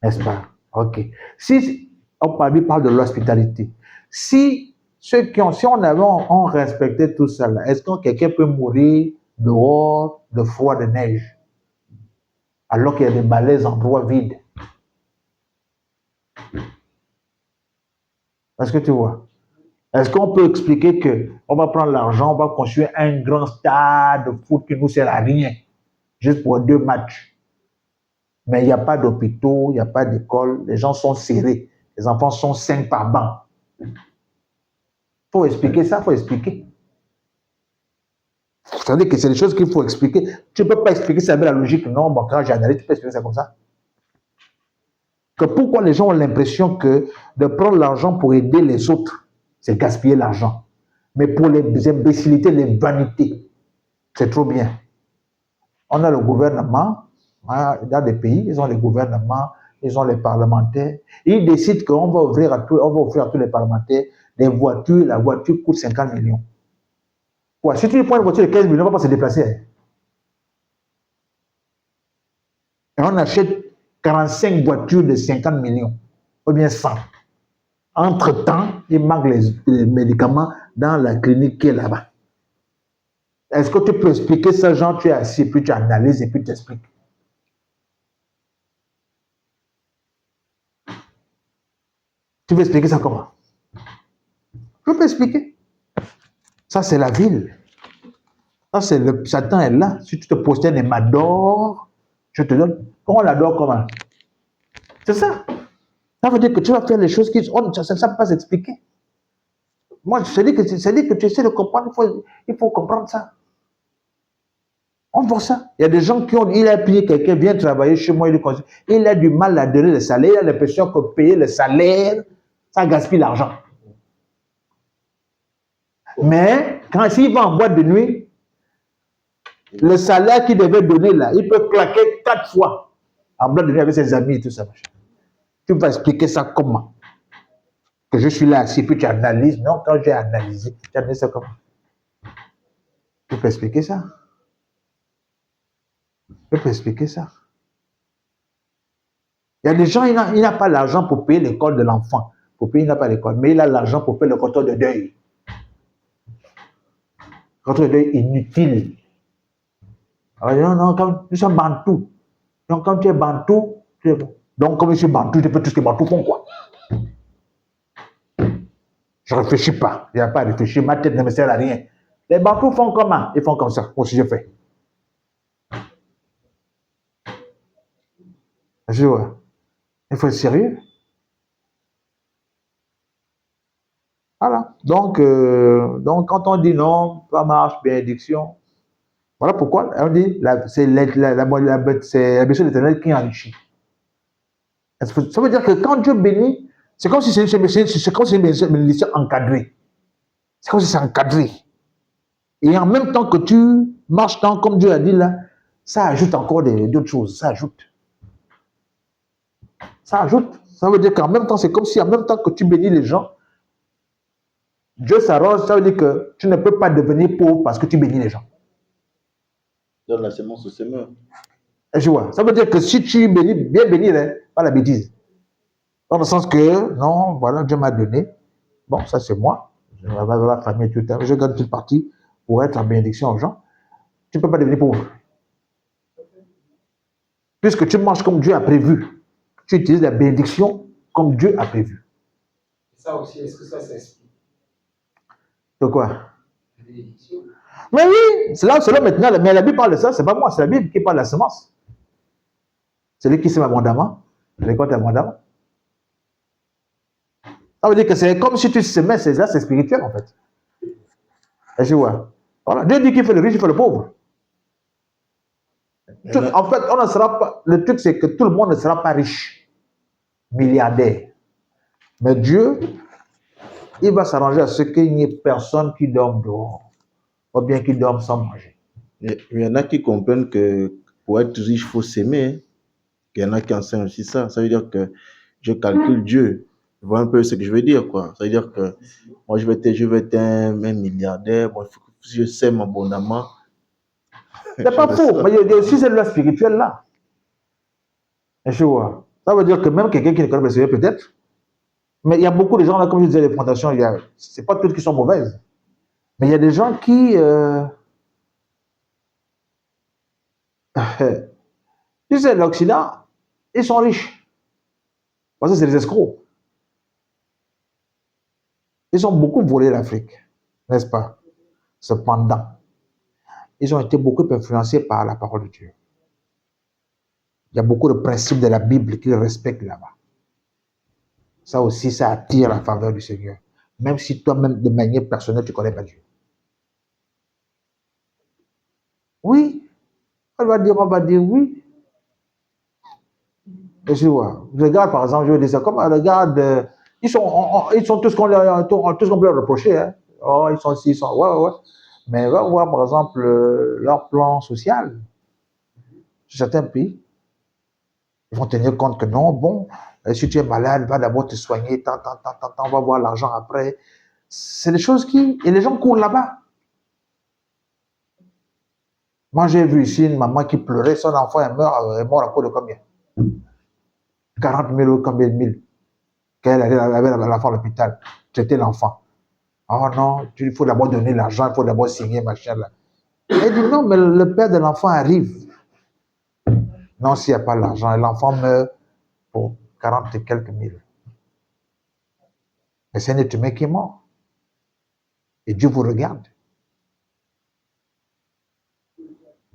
B: N'est-ce pas? Ok. Si on parle de l'hospitalité, si on respectait tout ça, est-ce que quelqu'un peut mourir dehors de froid, de neige, alors qu'il y a des balais endroits vides? Est-ce que tu vois? Est-ce qu'on peut expliquer qu'on va prendre l'argent, on va construire un grand stade de foot qui ne nous sert à rien, juste pour 2 matchs? Mais il n'y a pas d'hôpitaux, il n'y a pas d'école, les gens sont serrés, les enfants sont 5 par banc. Il faut expliquer ça, il faut expliquer. C'est-à-dire que c'est des choses qu'il faut expliquer. Tu ne peux pas expliquer ça avec la logique. Non, bon, quand j'ai analysé, tu peux expliquer ça comme ça. Que pourquoi les gens ont l'impression que de prendre l'argent pour aider les autres, c'est gaspiller l'argent. Mais pour les imbécilités, les vanités, c'est trop bien. On a le gouvernement, hein, dans des pays, ils ont les gouvernements, ils ont les parlementaires. Ils décident qu'on va offrir à tous les parlementaires des voitures. La voiture coûte 50 millions. Ouais, si tu prends une voiture de 15 millions, on ne va pas se déplacer. Et on achète 45 voitures de 50 millions, ou bien 100. Entre-temps, il manque les médicaments dans la clinique qui est là-bas. Est-ce que tu peux expliquer ça, Jean? Tu es assis, puis tu analyses et puis tu expliques. Tu veux expliquer ça comment? Je peux expliquer. Ça, c'est la ville. Ça, c'est le Satan est là. Si tu te posternes et m'adores, je te donne. Comment on l'adore comment? C'est ça. Ça veut dire que tu vas faire les choses qui... ça ne peut pas s'expliquer. Moi, je te dis que tu essaies de comprendre. Il faut comprendre ça. On voit ça. Il y a des gens qui ont... Il a payé quelqu'un, vient travailler chez moi, il a du mal à donner le salaire. Il a l'impression que payer le salaire, ça gaspille l'argent. Mais, s'il va en boîte de nuit, le salaire qu'il devait donner là, il peut claquer 4 fois en boîte de nuit avec ses amis et tout ça. Tu vas expliquer ça comment? Que je suis là assis, puis tu analyses. Non, quand j'ai analysé, tu analyses ça comment? Tu peux expliquer ça? Tu peux expliquer ça? Il y a des gens, il n'a pas l'argent pour payer l'école de l'enfant. Il n'a pas l'école, mais il a l'argent pour payer le compteur de deuil. Compteur de deuil inutile. Alors, non, quand nous sommes bantous. Donc, quand tu es bantou, donc comme je suis bantou, je fais tout ce que bantou font, quoi. Je ne réfléchis pas. Il n'y a pas à réfléchir. Ma tête ne me sert à rien. Les bantous font comment? Ils font comme ça. Moi aussi, je fais. Je vois. Il faut être sérieux. Voilà. Donc, quand on dit non, pas marche, bénédiction, voilà pourquoi on dit c'est la bénédiction de l'Éternel qui enrichit. Ça veut dire que quand Dieu bénit, C'est comme si c'est une bénédiction encadrée. C'est comme si c'est encadré. Et en même temps que tu marches dans, comme Dieu a dit là, ça ajoute encore d'autres choses. Ça ajoute. Ça ajoute. Ça veut dire qu'en même temps, c'est comme si en même temps que tu bénis les gens, Dieu s'arrose, ça veut dire que tu ne peux pas devenir pauvre parce que tu bénis les gens.
C: Donne la semence au semeur.
B: Je vois. Ça veut dire que si tu bénis, bien bénir, hein, pas la bêtise. Dans le sens que, non, voilà, Dieu m'a donné. Bon, ça c'est moi. Je vais avoir la famille, tout je garde toute partie pour être en bénédiction aux gens. Tu ne peux pas devenir pauvre. Puisque tu marches comme Dieu a prévu. Tu utilises la bénédiction comme Dieu a prévu.
A: Ça aussi, est-ce que ça s'explique?
B: De quoi? Mais oui, c'est là maintenant, mais la Bible parle de ça, c'est pas moi, c'est la Bible qui parle de la semence. C'est lui qui sème abondamment, récolte abondamment. Ça veut dire que c'est comme si tu semais, c'est spirituel en fait. Et je vois. Voilà. Dieu dit qu'il fait le riche, il fait le pauvre. En fait, on ne sera pas. Le truc, c'est que tout le monde ne sera pas riche, milliardaire. Mais Dieu, il va s'arranger à ce qu'il n'y ait personne qui dorme dehors, ou bien qui dorme sans manger.
C: Il y en a qui comprennent que pour être riche, il faut s'aimer. Il y en a qui enseignent aussi ça. Ça veut dire que je calcule Dieu. Tu vois un peu ce que je veux dire, quoi. Ça veut dire que moi, je vais être un milliardaire. Bon, si je sème abondamment.
B: C'est pas faux, mais il y a aussi cette loi spirituelle là. Et je vois. Ça veut dire que même quelqu'un qui ne connaît pas le Seigneur, peut-être. Mais il y a beaucoup de gens là, comme je disais, les fondations, c'est pas toutes qui sont mauvaises. Mais il y a des gens qui. Tu sais, l'Occident, ils sont riches. Parce que c'est des escrocs. Ils ont beaucoup volé l'Afrique, n'est-ce pas? Cependant, ils ont été beaucoup influencés par la parole de Dieu. Il y a beaucoup de principes de la Bible qu'ils respectent là-bas. Ça aussi, ça attire la faveur du Seigneur. Même si toi-même, de manière personnelle, tu ne connais pas Dieu. Oui, on va dire oui. Et je vois. Regarde, par exemple, je vais dire ça comme, regarde, ils sont tous qu'on peut leur reprocher. Hein. Oh, ils sont ici, ils sont. Ouais. Mais va voir, par exemple, leur plan social. Sur certains pays, ils vont tenir compte que non, bon, si tu es malade, va d'abord te soigner, on va voir l'argent après. C'est des choses qui. Et les gens courent là-bas. Moi, j'ai vu ici une maman qui pleurait, son enfant est mort à cause de combien? 40 000 ou combien de mille? Qu'elle avait l'enfant à l'hôpital, traiter l'enfant. Oh non, il faut d'abord donner l'argent, il faut d'abord signer, machin là. Elle dit non, mais le père de l'enfant arrive. Non, s'il n'y a pas l'argent, l'enfant meurt pour 40 et quelques mille. Mais c'est un être humain qui est mort. Et Dieu vous regarde.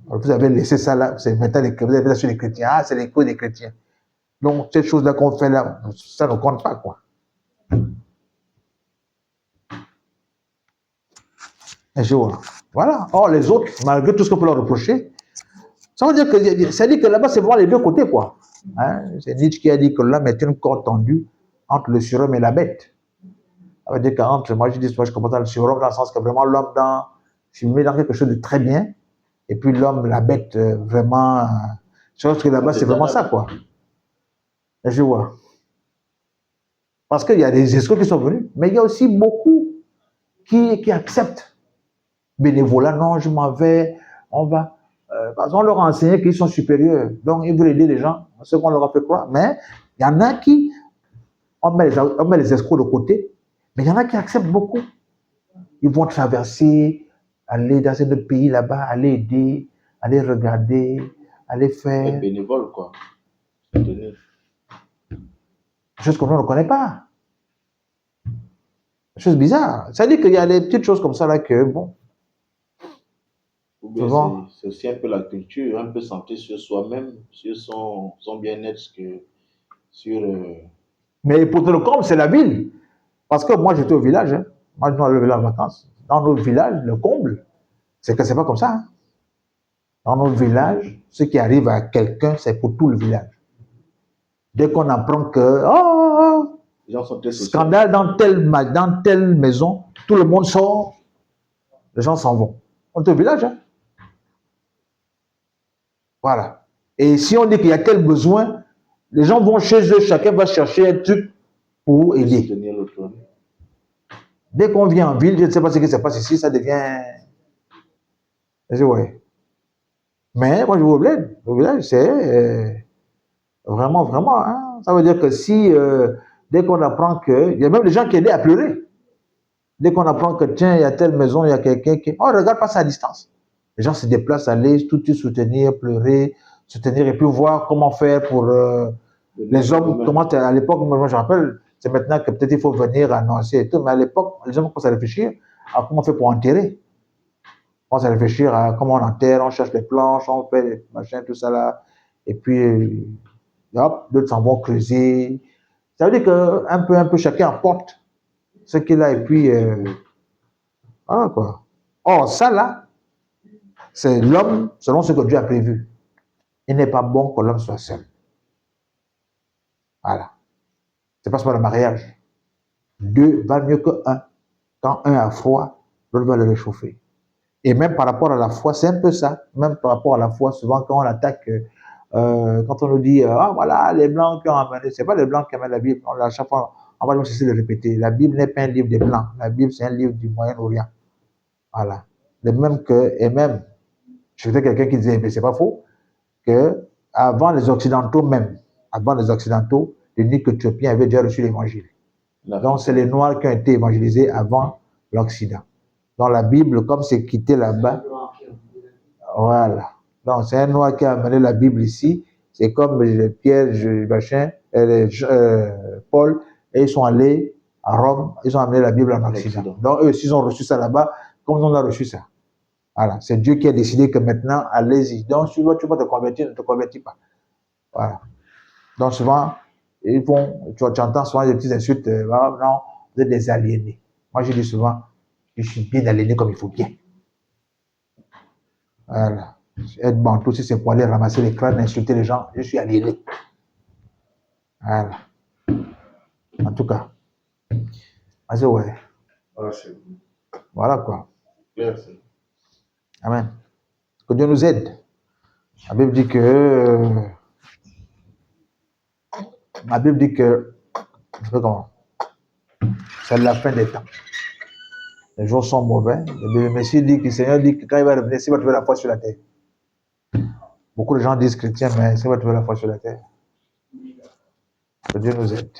B: Vous avez laissé ça là, vous avez ça sur les chrétiens. Ah, c'est les coups des chrétiens. Donc, cette chose-là qu'on fait là, ça ne compte pas, quoi. Et je vois. Voilà. Or, les autres, malgré tout ce qu'on peut leur reprocher, ça veut dire que là-bas, c'est vraiment les deux côtés, quoi. Hein? C'est Nietzsche qui a dit que l'homme est une corde tendue entre le surhomme et la bête. Ça veut dire qu'entre, moi je comprends le surhomme dans le sens que vraiment l'homme je me mets dans quelque chose de très bien, et puis l'homme, la bête, vraiment, je pense que là-bas, c'est vraiment ça, quoi. Et je vois. Parce qu'il y a des escrocs qui sont venus, mais il y a aussi beaucoup qui acceptent. Bénévolat, non, je m'en vais, on va. Parce qu'on leur a enseigné qu'ils sont supérieurs. Donc, ils veulent aider les gens, ce qu'on leur a fait croire. Mais il y en a qui, on met les escrocs de côté, mais il y en a qui acceptent beaucoup. Ils vont traverser, aller dans un autre pays là-bas, aller aider, aller regarder, aller faire.
C: Bénévole, quoi.
B: Chose qu'on ne connaît pas. Chose bizarre. Ça veut dire qu'il y a des petites choses comme ça là que, bon.
C: C'est aussi un peu la culture, un peu centré sur soi-même, sur son bien-être que sur.
B: Mais pour te le comble, c'est la ville. Parce que moi, j'étais au village. Hein. Moi, je suis allé au village en vacances. Dans nos villages, le comble, c'est que c'est pas comme ça. Hein. Dans nos villages, ce qui arrive à quelqu'un, c'est pour tout le village. Dès qu'on apprend que,
C: Les gens sont très sociaux.
B: Scandale dans dans telle maison, tout le monde sort, les gens s'en vont. On est au village, hein? Voilà. Et si on dit qu'il y a tel besoin, les gens vont chez eux, chacun va chercher un truc pour aider.
C: Soutenir l'autre.
B: Dès qu'on vient en ville, je ne sais pas ce qui se passe ici, ça devient... Ouais. Mais moi, je vous bled. Au village, c'est vraiment, vraiment. Hein? Ça veut dire que si, dès qu'on apprend que... Il y a même des gens qui aident à pleurer. Dès qu'on apprend que, tiens, il y a telle maison, il y a quelqu'un qui... Oh, regarde, passe à distance. Les gens se déplacent, aller tout de suite soutenir, pleurer, soutenir et puis voir comment faire pour les hommes. Comment à l'époque, moi je rappelle, c'est maintenant que peut-être il faut venir annoncer et tout, mais à l'époque, les hommes commencent à réfléchir à comment on fait pour enterrer. On commence à réfléchir à comment on enterre, on cherche les planches, on fait les machins, tout ça là. Et puis, hop, d'autres s'en vont creuser. Ça veut dire qu'un peu, chacun apporte ce qu'il a et puis, voilà quoi. Or, ça là, c'est l'homme selon ce que Dieu a prévu. Il n'est pas bon que l'homme soit seul. Voilà. C'est pas seulement le mariage. Deux valent mieux que un. Quand un a froid, l'autre va le réchauffer. Et même par rapport à la foi, c'est un peu ça. Même par rapport à la foi, souvent quand on attaque, quand on nous dit, ah voilà, les blancs qui ont amené, c'est pas les blancs qui amènent la Bible. À chaque fois, on va cesser de répéter. La Bible n'est pas un livre des blancs. La Bible, c'est un livre du Moyen-Orient. Voilà. De même que, et même, je faisais quelqu'un qui disait, mais c'est pas faux, que avant les Occidentaux même, avant les Occidentaux, l'unique Éthiopien avait déjà reçu l'évangile. Donc, c'est les Noirs qui ont été évangélisés avant l'Occident. Dans la Bible, comme c'est quitté là-bas, voilà. Donc, c'est un Noir qui a amené la Bible ici. C'est comme Pierre, machin, Paul, et ils sont allés à Rome, ils ont amené la Bible en Occident. Donc, eux aussi, ils ont reçu ça là-bas, comme nous, on a reçu ça. Voilà. C'est Dieu qui a décidé que maintenant, allez-y. Donc, si tu vas te convertir, ne te convertis pas. Voilà. Donc, souvent, ils font, tu entends souvent des petites insultes, non, vous êtes des aliénés. Moi, je dis souvent, je suis bien aliéné comme il faut bien. Voilà. Être bantou, si c'est pour aller ramasser les crânes, insulter les gens, je suis aliéné. Voilà. En tout cas. Ouais. Voilà quoi.
C: Merci.
B: Amen. Que Dieu nous aide. La Bible dit que. La Bible dit que. Je sais pas comment. C'est la fin des temps. Les jours sont mauvais. Le Messie dit que le Seigneur dit que quand il va revenir, il va trouver la foi sur la terre. Beaucoup de gens disent chrétiens, mais il va trouver la foi sur la terre. Que Dieu nous aide.